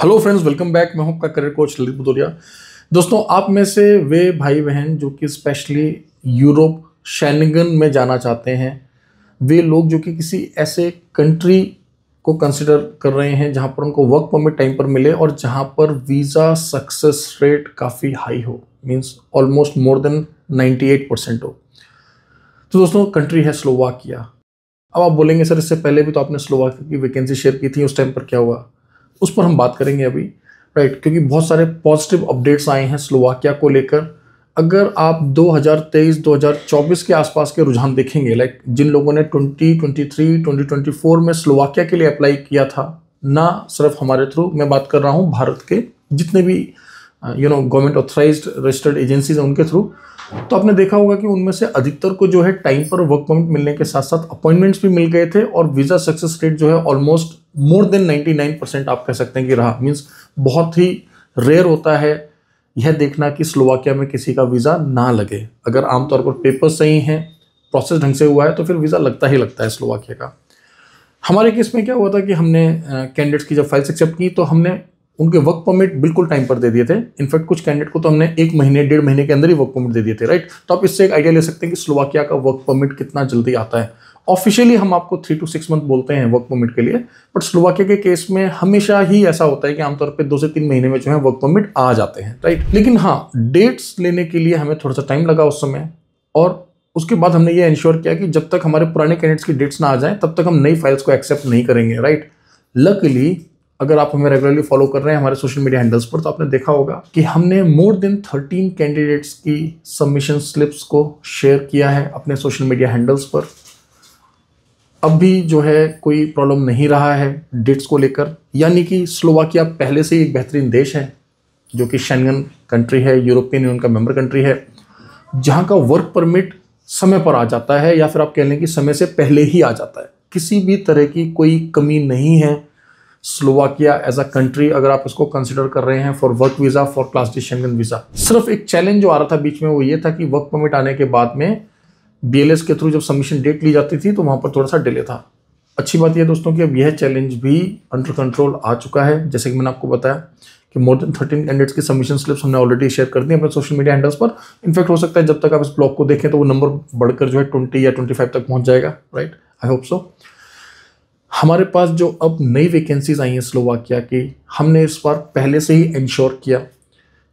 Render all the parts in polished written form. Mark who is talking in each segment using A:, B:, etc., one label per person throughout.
A: Hello friends, welcome back. मैं हूं आपका करियर कोच ललित भदौरिया। दोस्तों, आप में से वे भाई बहन जो कि स्पेशली यूरोप शेंगन में जाना चाहते हैं, वे लोग जो कि किसी ऐसे कंट्री को कंसिडर कर रहे हैं जहां पर उनको वर्क परमिट टाइम पर मिले और जहां पर वीज़ा सक्सेस रेट काफ़ी हाई हो, मींस ऑलमोस्ट मोर देन 98% हो। तो दोस्तों, कंट्री है स्लोवाकिया। अब आप बोलेंगे सर, इससे पहले भी तो आपने स्लोवाकिया की वैकेंसी शेयर की थी, उस टाइम पर क्या हुआ? उस पर हम बात करेंगे अभी, राइट? क्योंकि बहुत सारे पॉजिटिव अपडेट्स आए हैं स्लोवाकिया को लेकर। अगर आप 2023-2024 के आसपास के रुझान देखेंगे, लाइक जिन लोगों ने 2023-2024 में स्लोवाकिया के लिए अप्लाई किया था, ना सिर्फ हमारे थ्रू, मैं बात कर रहा हूँ भारत के जितने भी गवर्नमेंट ऑथराइज्ड रजिस्टर्ड एजेंसीज हैं उनके थ्रू, तो आपने देखा होगा कि उनमें से अधिकतर को जो है टाइम पर वर्क परमिट मिलने के साथ साथ अपॉइंटमेंट्स भी मिल गए थे और वीज़ा सक्सेस रेट जो है ऑलमोस्ट मोर देन 99% आप कह सकते हैं कि रहा। मीन्स बहुत ही रेयर होता है यह देखना कि स्लोवाकिया में किसी का वीज़ा ना लगे। अगर आमतौर पर पेपर सही हैं, प्रोसेस ढंग से हुआ है, तो फिर वीज़ा लगता ही लगता है स्लोवाकिया का। हमारे केस में क्या हुआ था कि हमने कैंडिडेट्स की जब फाइल्स एक्सेप्ट की तो हमने उनके वर्क परमिट बिल्कुल टाइम पर दे दिए थे। इनफैक्ट कुछ कैंडिडेट को तो हमने 1 महीने 1.5 महीने के अंदर ही वर्क परमिट दे दिए थे, राइट? तो आप इससे एक आइडिया ले सकते हैं कि स्लोवाकिया का वर्क परमिट कितना जल्दी आता है। ऑफिशियली हम आपको 3 to 6 मंथ बोलते हैं वर्क परमिट के लिए, बट स्लोवाकिया के केस में हमेशा ही ऐसा होता है कि आमतौर पे 2 से 3 महीने में जो है वर्क परमिट आ जाते हैं, राइट? लेकिन हाँ, डेट्स लेने के लिए हमें थोड़ा सा टाइम लगा उस समय, और उसके बाद हमने ये इंश्योर किया कि जब तक हमारे पुराने कैंडिडेट्स की डेट्स ना आ जाएं तब तक हम नई फाइल्स को एक्सेप्ट नहीं करेंगे, राइट? लकीली अगर आप हमें रेगुलरली फॉलो कर रहे हैं हमारे सोशल मीडिया हैंडल्स पर, तो आपने देखा होगा कि हमने मोर देन 13 कैंडिडेट्स की सबमिशन स्लिप्स को शेयर किया है अपने सोशल मीडिया हैंडल्स पर। अब भी जो है कोई प्रॉब्लम नहीं रहा है डेट्स को लेकर, यानी कि स्लोवाकिया पहले से ही एक बेहतरीन देश है जो कि शेंगन कंट्री है, यूरोपियन यूनियन का मेंबर कंट्री है, जहाँ का वर्क परमिट समय पर आ जाता है, या फिर आप कह लें कि समय से पहले ही आ जाता है। किसी भी तरह की कोई कमी नहीं है स्लोवाकिया एज अ कंट्री, अगर आप इसको कंसिडर कर रहे हैं for work visa, for class D Schengen visa. सिर्फ एक चैलेंज जो आ रहा था बीच में वो ये था कि वर्क परमिट आने के बाद में BLS के थ्रू जब सबमिशन डेट ली जाती थी तो वहाँ पर थोड़ा सा डिले था। अच्छी बात यह दोस्तों कि अब यह चैलेंज भी अंडर कंट्रोल आ चुका है। जैसे कि मैंने आपको बताया कि मोर देन 13 कैंडिडेट्स की सबमिशन स्लिप्स हमने ऑलरेडी शेयर कर दी अपने सोशल मीडिया हैंडल्स पर। इनफैक्ट हो सकता है जब तक आप इस ब्लॉग को देखें तो वो नंबर बढ़कर जो है 20 या 25 तक पहुँच जाएगा, राइट? I hope so. हमारे पास जो अब नई वैकेंसीज आई हैं स्लोवाकिया की, हमने इस बार पहले से ही इंश्योर किया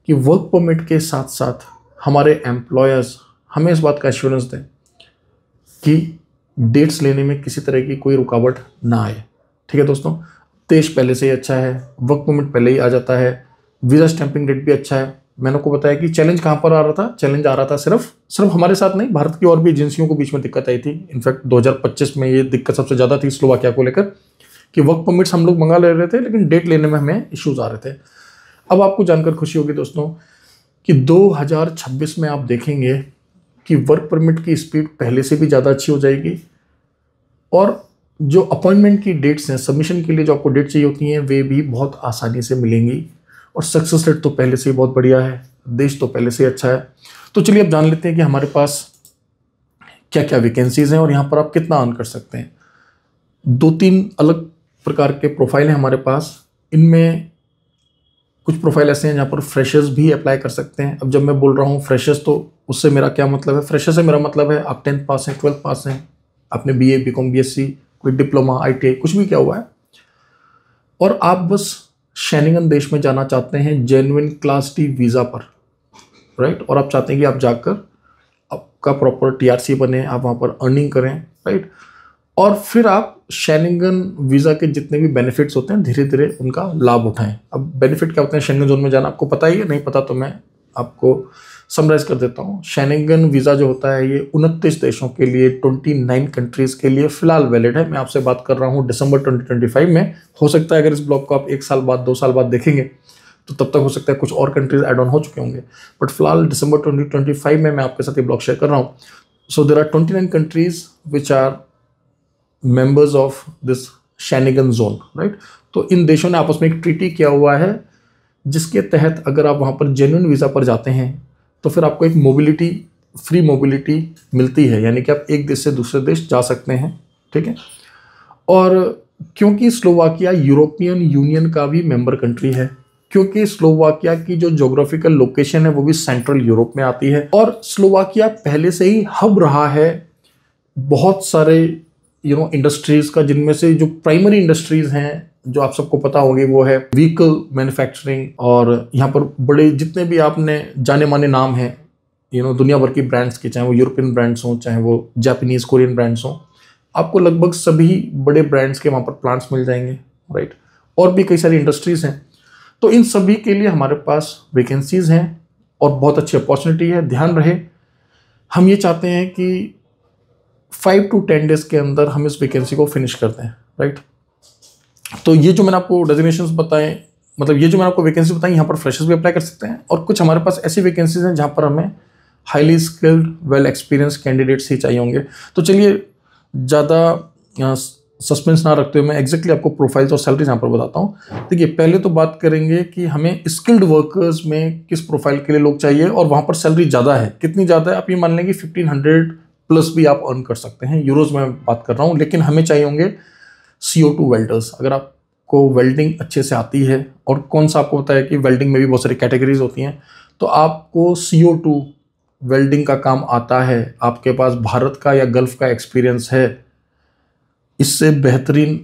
A: कि वर्क परमिट के साथ साथ हमारे एम्प्लॉयर्स हमें इस बात का एश्योरेंस दें कि डेट्स लेने में किसी तरह की कोई रुकावट ना आए। ठीक है दोस्तों, देश पहले से ही अच्छा है, वर्क परमिट पहले ही आ जाता है, वीज़ा स्टैंपिंग डेट भी अच्छा है। मैंने आपको बताया कि चैलेंज कहाँ पर आ रहा था? चैलेंज आ रहा था सिर्फ हमारे साथ नहीं, भारत की और भी एजेंसियों को बीच में दिक्कत आई थी। इनफैक्ट 2025 में ये दिक्कत सबसे ज़्यादा थी स्लोवाकिया को लेकर कि वर्क परमिट्स हम लोग मंगा ले रहे थे लेकिन डेट लेने में हमें इश्यूज़ आ रहे थे। अब आपको जानकर खुशी होगी दोस्तों कि 2026 में आप देखेंगे कि वर्क परमिट की स्पीड पहले से भी ज़्यादा अच्छी हो जाएगी, और जो अपॉइंटमेंट की डेट्स हैं, सबमिशन के लिए जो आपको डेट चाहिए होती हैं, वे भी बहुत आसानी से मिलेंगी, और सक्सेस रेट तो पहले से ही बहुत बढ़िया है, देश तो पहले से अच्छा है। तो चलिए अब जान लेते हैं कि हमारे पास क्या क्या वैकेंसीज़ हैं और यहाँ पर आप कितना अर्न कर सकते हैं। 2-3 अलग प्रकार के प्रोफाइल हैं हमारे पास। इनमें कुछ प्रोफाइल ऐसे हैं जहाँ पर फ्रेशर्स भी अप्लाई कर सकते हैं। अब जब मैं बोल रहा हूँ फ्रेशर्स, तो उससे मेरा क्या मतलब है? फ्रेशर से मेरा मतलब है आप 10th पास हैं, 12th पास हैं, आपने BA, BCom, BSc, कोई डिप्लोमा, ITI कुछ भी किया हुआ है, और आप बस शेंगन देश में जाना चाहते हैं जेन्युइन क्लास डी वीज़ा पर, राइट? और आप चाहते हैं कि आप जाकर आपका प्रॉपर TRC बने, आप वहाँ पर अर्निंग करें, राइट? और फिर आप शेंगन वीज़ा के जितने भी बेनिफिट्स होते हैं धीरे धीरे उनका लाभ उठाएं। अब बेनिफिट क्या होते हैं शेंगन जोन में जाना, आपको पता ही है, नहीं पता तो मैं आपको समराइज कर देता हूँ। शेंगन वीज़ा जो होता है ये 29 देशों के लिए, 29 कंट्रीज़ के लिए फ़िलहाल वैलिड है। मैं आपसे बात कर रहा हूँ दिसंबर 2025 में। हो सकता है अगर इस ब्लॉग को आप 1 साल बाद, 2 साल बाद देखेंगे तो तब तक हो सकता है कुछ और कंट्रीज ऐड ऑन हो चुके होंगे, बट फिलहाल दिसंबर 2025 में मैं आपके साथ ये ब्लॉग शेयर कर रहा हूँ। So there are 29 countries which are members of this Schengen zone, right? तो इन देशों ने आपस में एक ट्रीटी किया हुआ है जिसके तहत अगर आप वहाँ पर जेन्युइन वीज़ा पर जाते हैं तो फिर आपको एक मोबिलिटी, फ्री मोबिलिटी मिलती है, यानी कि आप एक देश से दूसरे देश जा सकते हैं, ठीक है? और क्योंकि स्लोवाकिया यूरोपियन यूनियन का भी मेंबर कंट्री है, क्योंकि स्लोवाकिया की जो ज्योग्राफिकल लोकेशन है वो भी सेंट्रल यूरोप में आती है, और स्लोवाकिया पहले से ही हब रहा है बहुत सारे इंडस्ट्रीज का, जिनमें से जो प्राइमरी इंडस्ट्रीज हैं जो आप सबको पता होंगे वो है व्हीकल मैन्युफैक्चरिंग। और यहाँ पर बड़े जितने भी आपने जाने माने नाम हैं दुनिया भर की ब्रांड्स के, चाहे वो यूरोपियन ब्रांड्स हों, चाहे वो जापानीज कोरियन ब्रांड्स हों, आपको लगभग सभी बड़े ब्रांड्स के वहाँ पर प्लांट्स मिल जाएंगे, राइट। और भी कई सारी इंडस्ट्रीज हैं, तो इन सभी के लिए हमारे पास वैकेंसीज हैं और बहुत अच्छी अपॉर्चुनिटी है। ध्यान रहे, हम ये चाहते हैं कि 5 to 10 डेज के अंदर हम इस वैकेंसी को फिनिश कर दें, राइट। तो ये जो मैंने आपको डेजिग्नेशंस बताए, मतलब ये जो मैंने आपको वैकेंसी बताई, यहाँ पर फ्रेशर्स भी अप्लाई कर सकते हैं, और कुछ हमारे पास ऐसी वैकेंसीज हैं जहाँ पर हमें highly skilled well experience candidates ही चाहिए होंगे। तो चलिए ज़्यादा सस्पेंस ना रखते हुए मैं एग्जैक्टली आपको प्रोफाइल्स और सैलरीज यहाँ पर बताता हूँ। देखिए, पहले तो बात करेंगे कि हमें स्किल्ड वर्कर्स में किस प्रोफाइल के लिए लोग चाहिए, और वहाँ पर सैलरी ज़्यादा है। कितनी ज़्यादा है, आप ये मान लेंगे 1500 प्लस भी आप अर्न कर सकते हैं, यूरोज में बात कर रहा हूँ। लेकिन हमें चाहिए होंगे CO2 वेल्डर्स। अगर आपको वेल्डिंग अच्छे से आती है, और कौन सा आपको पता है कि वेल्डिंग में भी बहुत सारी कैटेगरीज होती हैं, तो आपको CO2 वेल्डिंग का काम आता है, आपके पास भारत का या गल्फ का एक्सपीरियंस है, इससे बेहतरीन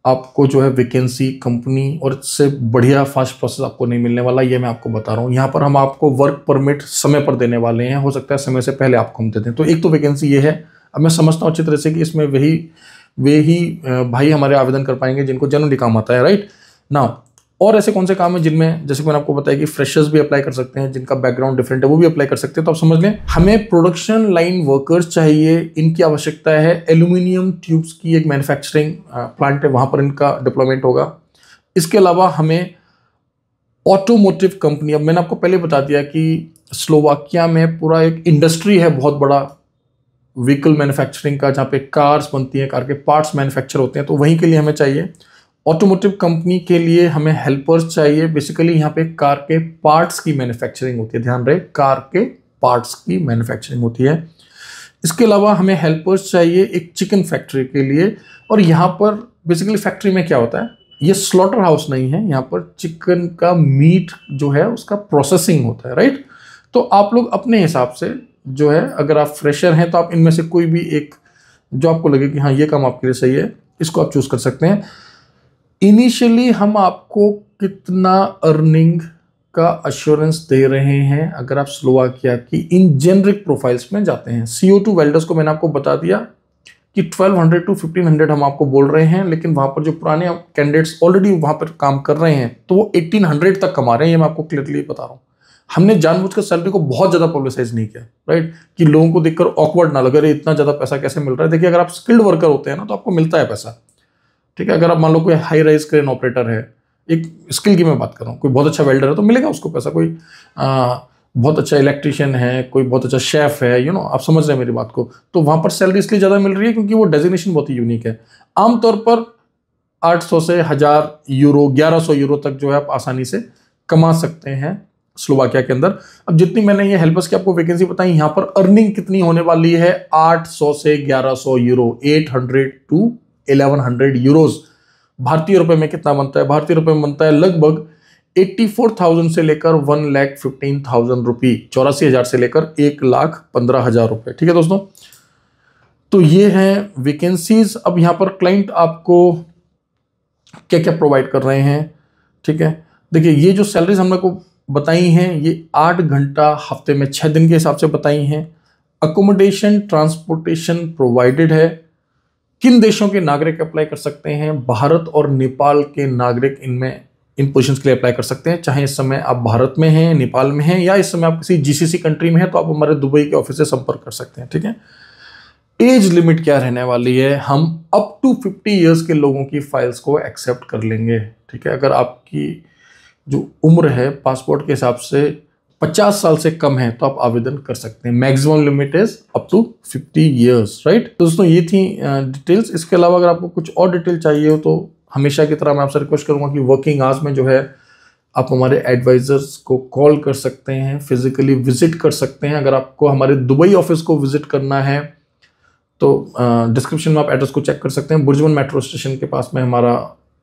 A: आपको जो है वैकेंसी कंपनी और इससे बढ़िया फास्ट प्रोसेस आपको नहीं मिलने वाला, ये मैं आपको बता रहा हूँ। यहाँ पर हम आपको वर्क परमिट समय पर देने वाले हैं, हो सकता है समय से पहले आपको हम दे दें। तो एक तो वैकेंसी ये है। अब मैं समझता हूँ अच्छी तरह से कि इसमें वे ही भाई हमारे आवेदन कर पाएंगे जिनको जनरली काम आता है, राइट ना। और ऐसे कौन से काम है जिनमें, जैसे कि मैंने आपको बताया कि फ्रेशर्स भी अप्लाई कर सकते हैं, जिनका बैकग्राउंड डिफरेंट है वो भी अप्लाई कर सकते हैं। तो आप समझ लें, हमें प्रोडक्शन लाइन वर्कर्स चाहिए, इनकी आवश्यकता है। एल्यूमिनियम ट्यूब्स की एक मैन्युफैक्चरिंग प्लांट है, वहां पर इनका डिप्लॉयमेंट होगा। इसके अलावा हमें ऑटोमोटिव कंपनी, अब मैंने आपको पहले बता दिया कि स्लोवाकिया में पूरा एक इंडस्ट्री है बहुत बड़ा व्हीकल मैन्युफैक्चरिंग का, जहाँ पे कार्स बनती हैं, कार के पार्ट्स मैन्युफैक्चर होते हैं, तो वहीं के लिए हमें चाहिए। ऑटोमोटिव कंपनी के लिए हमें हेल्पर्स चाहिए। बेसिकली यहाँ पे कार के पार्ट्स की मैन्युफैक्चरिंग होती है, ध्यान रहे, कार के पार्ट्स की मैन्युफैक्चरिंग होती है। इसके अलावा हमें हेल्पर्स चाहिए एक चिकन फैक्ट्री के लिए। और यहाँ पर बेसिकली फैक्ट्री में क्या होता है, ये स्लॉटर हाउस नहीं है, यहाँ पर चिकन का मीट जो है उसका प्रोसेसिंग होता है, राइट। तो आप लोग अपने हिसाब से जो है, अगर आप फ्रेशर हैं तो आप इनमें से कोई भी एक जो आपको लगे कि हाँ ये काम आपके लिए सही है, इसको आप चूज कर सकते हैं। इनिशियली हम आपको कितना अर्निंग का अश्योरेंस दे रहे हैं अगर आप स्लोवाकिया की इन जेनरिक प्रोफाइल्स में जाते हैं। CO2 वेल्डर्स को मैंने आपको बता दिया कि 1200 to 1500 हम आपको बोल रहे हैं, लेकिन वहां पर जो पुराने कैंडिडेट्स ऑलरेडी वहां पर काम कर रहे हैं तो वो 1800 तक कमा रहे हैं, ये मैं आपको क्लियरली बता रहा हूँ। हमने जानबूझकर सैलरी को बहुत ज़्यादा पब्लिसाइज नहीं किया, राइट, कि लोगों को देखकर ऑकवर्ड ना लगे, अरे इतना ज़्यादा पैसा कैसे मिल रहा है। देखिए, अगर आप स्किल्ड वर्कर होते हैं ना तो आपको मिलता है पैसा, ठीक है। अगर आप मान लो कोई हाई राइज क्रेन ऑपरेटर है, एक स्किल की मैं बात कर रहा हूँ, कोई बहुत अच्छा वेल्डर है तो मिलेगा उसको पैसा, कोई बहुत अच्छा इलेक्ट्रिशियन है, कोई बहुत अच्छा शेफ है, आप समझ रहे हैं मेरी बात को, तो वहाँ पर सैलरी इसलिए ज़्यादा मिल रही है क्योंकि वो डेजिग्नेशन बहुत ही यूनिक है। आमतौर पर 800 से 1000 यूरो, 1100 यूरो तक जो है आप आसानी से कमा सकते हैं स्लोवाकिया के अंदर। अब जितनी मैंने ये हेल्पर्स की आपको वैकेंसी बताई, यहाँ पर अर्निंग कितनी होने वाली है, 800 से 1100 यूरो, 800 to 1100 यूरोज। भारतीय रुपए में कितना बनता है, भारतीय रुपए में बनता है लगभग 84,000 से लेकर 1,15,000 रुपये, 84,000 से लेकर 1,15,000 रुपये, ठीक है दोस्तों। तो ये हैं वैकेंसीज। अब यहाँ पर क्लाइंट आपको क्या क्या प्रोवाइड कर रहे हैं, ठीक है। देखिए, ये जो सैलरीज हमने को बताई हैं ये 8 घंटा हफ्ते में 6 दिन के हिसाब से बताई हैं। अकोमोडेशन ट्रांसपोर्टेशन प्रोवाइडेड है। किन देशों के नागरिक अप्लाई कर सकते हैं, भारत और नेपाल के नागरिक इनमें इन पोजीशंस के लिए अप्लाई कर सकते हैं। चाहे इस समय आप भारत में हैं, नेपाल में हैं, या इस समय आप किसी GCC कंट्री में हैं, तो आप हमारे दुबई के ऑफिस से संपर्क कर सकते हैं, ठीक है। एज लिमिट क्या रहने वाली है, हम अप टू 50 ईयर्स के लोगों की फाइल्स को एक्सेप्ट कर लेंगे, ठीक है। अगर आपकी जो उम्र है पासपोर्ट के हिसाब से 50 साल से कम है तो आप आवेदन कर सकते हैं। Maximum limit is up to 50 years, right. तो दोस्तों ये थी डिटेल्स। इसके अलावा अगर आपको कुछ और डिटेल चाहिए हो तो हमेशा की तरह मैं आपसे रिक्वेस्ट करूंगा कि वर्किंग आवर्स में जो है आप हमारे एडवाइजर्स को कॉल कर सकते हैं, फिजिकली विजिट कर सकते हैं। अगर आपको हमारे दुबई ऑफिस को विजिट करना है तो डिस्क्रिप्शन में आप एड्रेस को चेक कर सकते हैं। बुर्जुमान मेट्रो स्टेशन के पास में हमारा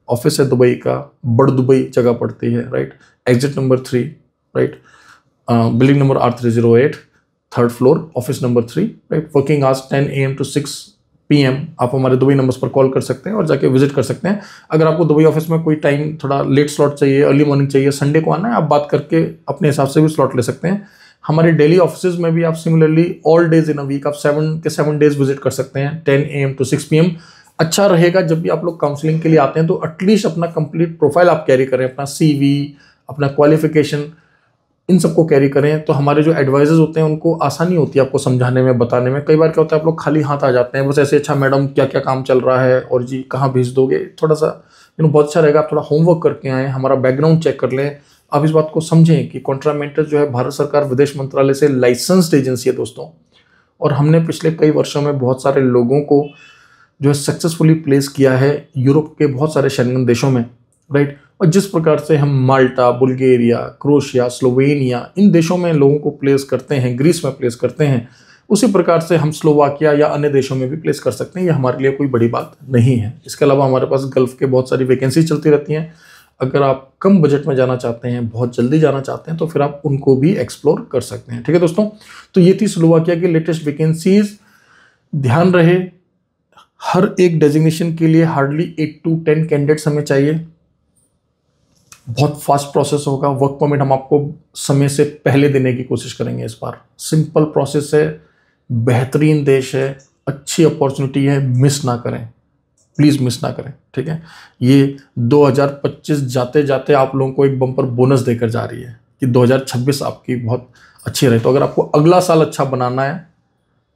A: ऑफिस है दुबई का, बड़ दुबई जगह पड़ती है, right. Exit number 3, right. Building number R308, 3rd floor, office number 3, right. Working hours 10 AM to 6 PM। आप हमारे दुबई नंबर्स पर कॉल कर सकते हैं और जाके विजिट कर सकते हैं। अगर आपको दुबई ऑफिस में कोई टाइम थोड़ा लेट स्लॉट चाहिए, अर्ली मॉर्निंग चाहिए, संडे को आना है, आप बात करके अपने हिसाब से भी स्लॉट ले सकते हैं। हमारे डेली ऑफिस में भी आप similarly all days in a week आप 7 के 7 डेज विजिट कर सकते हैं, 10 AM to 6 PM। अच्छा रहेगा जब भी आप लोग काउंसलिंग के लिए आते हैं तो एटलीस्ट अपना कंप्लीट प्रोफाइल आप कैरी करें, अपना CV, अपना क्वालिफिकेशन, इन सबको कैरी करें। तो हमारे जो एडवाइजर्स होते हैं उनको आसानी होती है आपको समझाने में, बताने में। कई बार क्या होता है आप लोग खाली हाथ आ जाते हैं, बस ऐसे, अच्छा मैडम क्या क्या काम चल रहा है और जी कहाँ भेज दोगे, थोड़ा सा बहुत अच्छा रहेगा आप थोड़ा होमवर्क करके आएँ, हमारा बैकग्राउंड चेक कर लें। आप इस बात को समझें कि कॉन्ट्रामेंटल जो है भारत सरकार विदेश मंत्रालय से लाइसेंस्ड एजेंसी है दोस्तों, और हमने पिछले कई वर्षों में बहुत सारे लोगों को जो है सक्सेसफुली प्लेस किया है यूरोप के बहुत सारे शेंगन देशों में, राइट। और जिस प्रकार से हम माल्टा, बुल्गारिया, क्रोएशिया, स्लोवेनिया, इन देशों में लोगों को प्लेस करते हैं, ग्रीस में प्लेस करते हैं, उसी प्रकार से हम स्लोवाकिया या अन्य देशों में भी प्लेस कर सकते हैं। ये हमारे लिए कोई बड़ी बात नहीं है। इसके अलावा हमारे पास गल्फ के बहुत सारी वैकेंसी चलती रहती हैं। अगर आप कम बजट में जाना चाहते हैं, बहुत जल्दी जाना चाहते हैं, तो फिर आप उनको भी एक्सप्लोर कर सकते हैं। ठीक है दोस्तों, तो ये थी स्लोवाकिया की लेटेस्ट वैकेंसीज। ध्यान रहे, हर एक डेजिग्नेशन के लिए हार्डली 8 to 10 कैंडिडेट्स हमें चाहिए। बहुत फास्ट प्रोसेस होगा। वर्क परमिट हम आपको समय से पहले देने की कोशिश करेंगे इस बार। सिंपल प्रोसेस है, बेहतरीन देश है, अच्छी अपॉर्चुनिटी है, मिस ना करें, प्लीज़ मिस ना करें। ठीक है, ये 2025 जाते जाते आप लोगों को एक बम्पर बोनस देकर जा रही है कि 2026 आपकी बहुत अच्छी रहे। तो अगर आपको अगला साल अच्छा बनाना है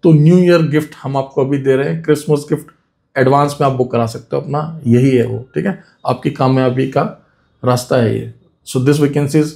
A: तो न्यू ईयर गिफ्ट हम आपको अभी दे रहे हैं, क्रिसमस गिफ्ट एडवांस में आप बुक करा सकते हो अपना, यही है वो। ठीक है, आपकी कामयाबी का रास्ता है ये। So this vacancy is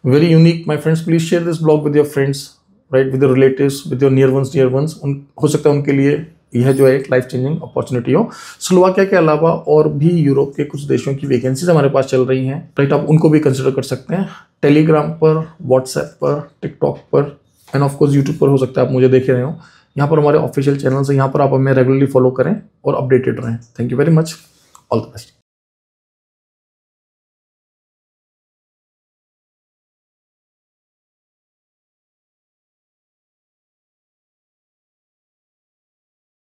A: very unique my friends. Please share this blog with your friends, right, with your relatives, with your near ones. हो सकता है उनके लिए यह जो है एक लाइफ चेंजिंग अपॉर्चुनिटी हो। स्लोवाकिया के अलावा और भी यूरोप के कुछ देशों की वैकेंसीज हमारे पास चल रही हैं, राइट। आप उनको भी कंसिडर कर सकते हैं। टेलीग्राम पर, व्हाट्सएप पर, टिकटॉक पर एंड ऑफ कोर्स यूट्यूब पर हो सकता है आप मुझे देख रहे हो। यहाँ पर हमारे ऑफिशियल चैनल्स हैं, यहाँ पर आप हमें रेगुलरली फॉलो करें और अपडेटेड रहें। Thank you very much, all the best.